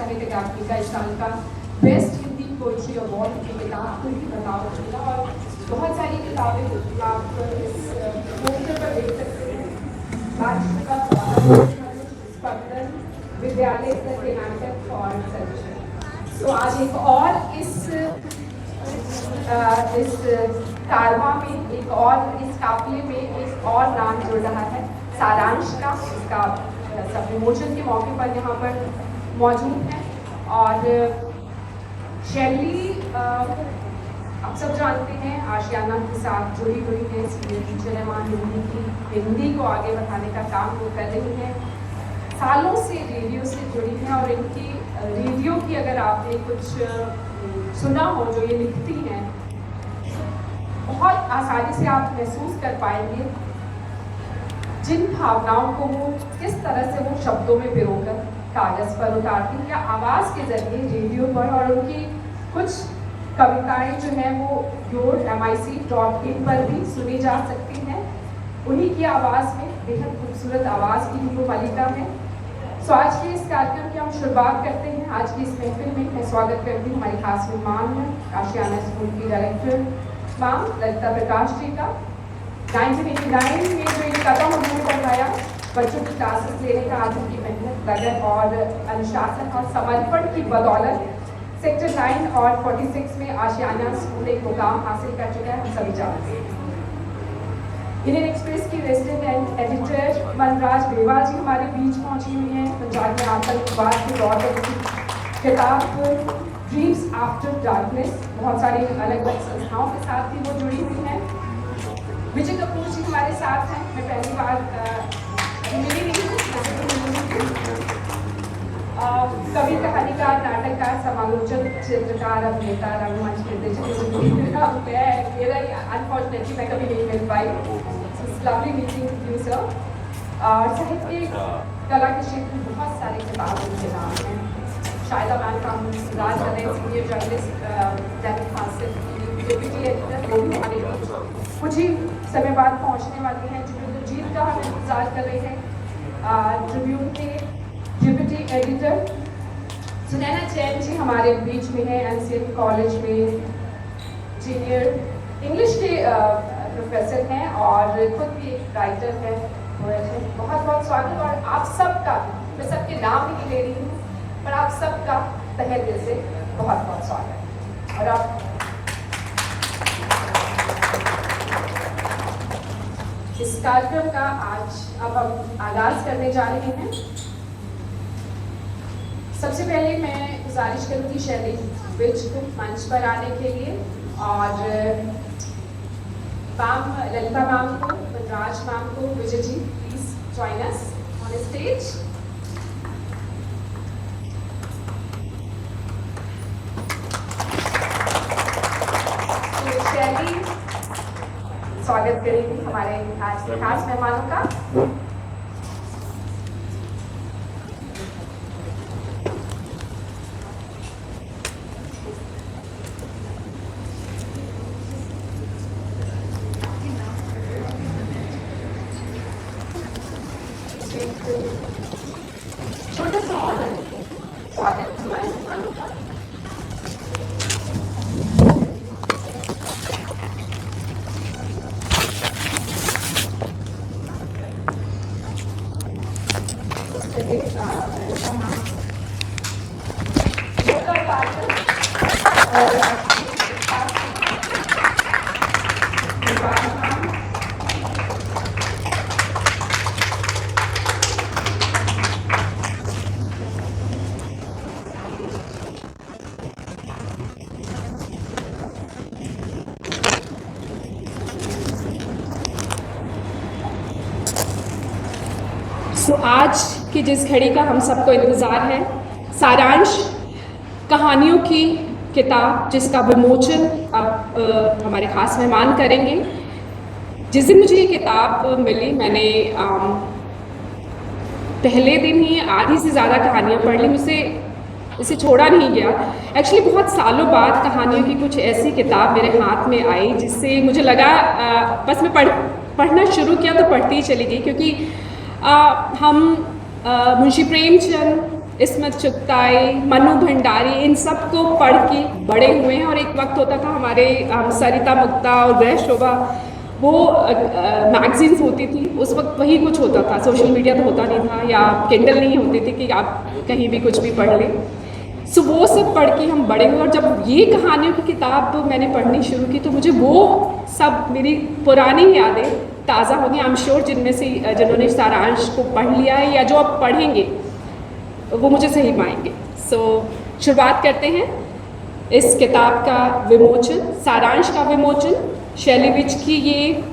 साहित्य अकादमी का इस साल का बेस्ट हिंदी पोइट्री अवार्ड की किताब को भी बताओ चुका और बहुत सारी किताबें आप इस पोस्टर पर देख सकते हैं। स्पंदन, विद्यालय स्तर के नाटक और सर्वेक्षण। तो आज एक और इस कारवां में एक और इस काफिले में एक और नाम जुड़ रहा है सारांश का, इसका सब विमोचन के मौके पर यहाँ पर मौजूद है। और शैली आप सब जानते हैं आशियाना के साथ जुड़ी हुई है, सीनियर टीचर है वहाँ हिंदी को आगे बढ़ाने का काम वो कर रही हैं, सालों से रेडियो से जुड़ी हैं और इनकी रेडियो की अगर आपने कुछ सुना हो जो ये लिखती हैं, बहुत आसानी से आप महसूस कर पाएंगे जिन भावनाओं को वो किस तरह से वो शब्दों में पिरोकर कागज पर उतारती हैं या आवाज़ के जरिए रेडियो पर। और उनकी कुछ कविताएं जो हैं वो yourmic.in पर भी सुनी जा सकती हैं, उन्हीं की आवाज़ में, बेहद खूबसूरत आवाज़ की वो मलिका है। सो आज के इस कार्यक्रम की हम शुरुआत करते हैं। आज की इस महफिल में मैं स्वागत करती हूँ हमारी खास मेहमान है आशियाना स्कूल की डायरेक्टर मैम ललिता प्रकाश जी का। 1989 में जो ये कदम उन्होंने बढ़ाया, बच्चों की क्लासेस लेने का, आज उनकी मेहनत, लगन और अनुशासन और समर्पण की बदौलत सेक्टर 9 और 46 में आशियाना स्कूल एक मुकाम हासिल कर चुका है, हम सभी जानते हैं। इंडियन एक्सप्रेस की रेजिडेंट एडिटर मनराज बेवा जी हमारे बीच पहुंची हुई हैं। पंजाब में आतंकवाद के दौर पर किताब ड्रीम्स आफ्टर डार्कनेस, बहुत सारी अलग अलग संस्थाओं के साथ भी वो जुड़ी हुई हैं। विजय कपूर जी हमारे साथ हैं, मैं पहली बार मिली नहीं हूँ, कवि, कहानीकार, नाटककार, समालोचक, चित्रकार, अभिनेता, रंगमंच निर्देशक। मेरा अनफॉर्चुनेटली मैं कभी नहीं मिल पाई। Lovely meeting you sir. और साहित्य कला के क्षेत्र में बहुत सारे किताब उनके नाम हैं। शायद मैम का हम राज कर रहे हैं, सीनियर जर्नलिस्ट दैनिक भास्कर की डिप्टी एडिटर, वो भी हमारे कुछ ही समय बाद पहुँचने वाली हैं। ट्रिब्यून जीत का हम इंतजार कर रहे हैं। ट्रिब्यून के डिप्टी एडिटर सुनैना जैन जी हमारे बीच में है, एनसीएम कॉलेज में सीनियर इंग्लिश के प्रोफेसर हैं और खुद भी एक राइटर है, पोएट है। बहुत बहुत स्वागत। और आप सबका, मैं सबके नाम नहीं ले रही हूँ, पर आप सबका तहे दिल से बहुत बहुत स्वागत। और आप इस कार्यक्रम का आज अब हम आगाज करने जा रहे हैं। सबसे पहले मैं गुजारिश करूँगी शैली विज को मंच पर आने के लिए और मैम ललिता मैम को, बनराज मैम को, Vijay ji please join us on stage. Shaily स्वागत करेंगी हमारे आज के खास मेहमानों का। आज की जिस घड़ी का हम सबको इंतज़ार है, सारांश कहानियों की किताब जिसका विमोचन अब हमारे खास मेहमान करेंगे। जिस दिन मुझे ये किताब मिली, मैंने पहले दिन ही आधी से ज़्यादा कहानियाँ पढ़ ली, मुझसे इसे छोड़ा नहीं गया। एक्चुअली बहुत सालों बाद कहानियों की कुछ ऐसी किताब मेरे हाथ में आई जिससे मुझे लगा बस मैं पढ़ना शुरू किया तो पढ़ती ही चली गई, क्योंकि हम मुंशी प्रेमचंद, इस्मत चुगताई, मनु भंडारी, इन सब को पढ़ के बड़े हुए हैं। और एक वक्त होता था हमारे सरिता मुक्ता और ग्रह शोभा, वो मैगजीन्स होती थी, उस वक्त वही कुछ होता था, सोशल मीडिया तो होता नहीं था या किंडल नहीं होती थी कि आप कहीं भी कुछ भी पढ़ लें। सो वो सब पढ़ के हम बड़े हुए। और जब ये कहानियों की किताब मैंने पढ़नी शुरू की तो मुझे वो सब मेरी पुरानी यादें ताज़ा हो गई। आई एम श्योर जिनमें से जिन्होंने सारांश को पढ़ लिया है या जो अब पढ़ेंगे वो मुझे सही पाएंगे। सो शुरुआत करते हैं इस किताब का विमोचन, सारांश का विमोचन। शैली विज की ये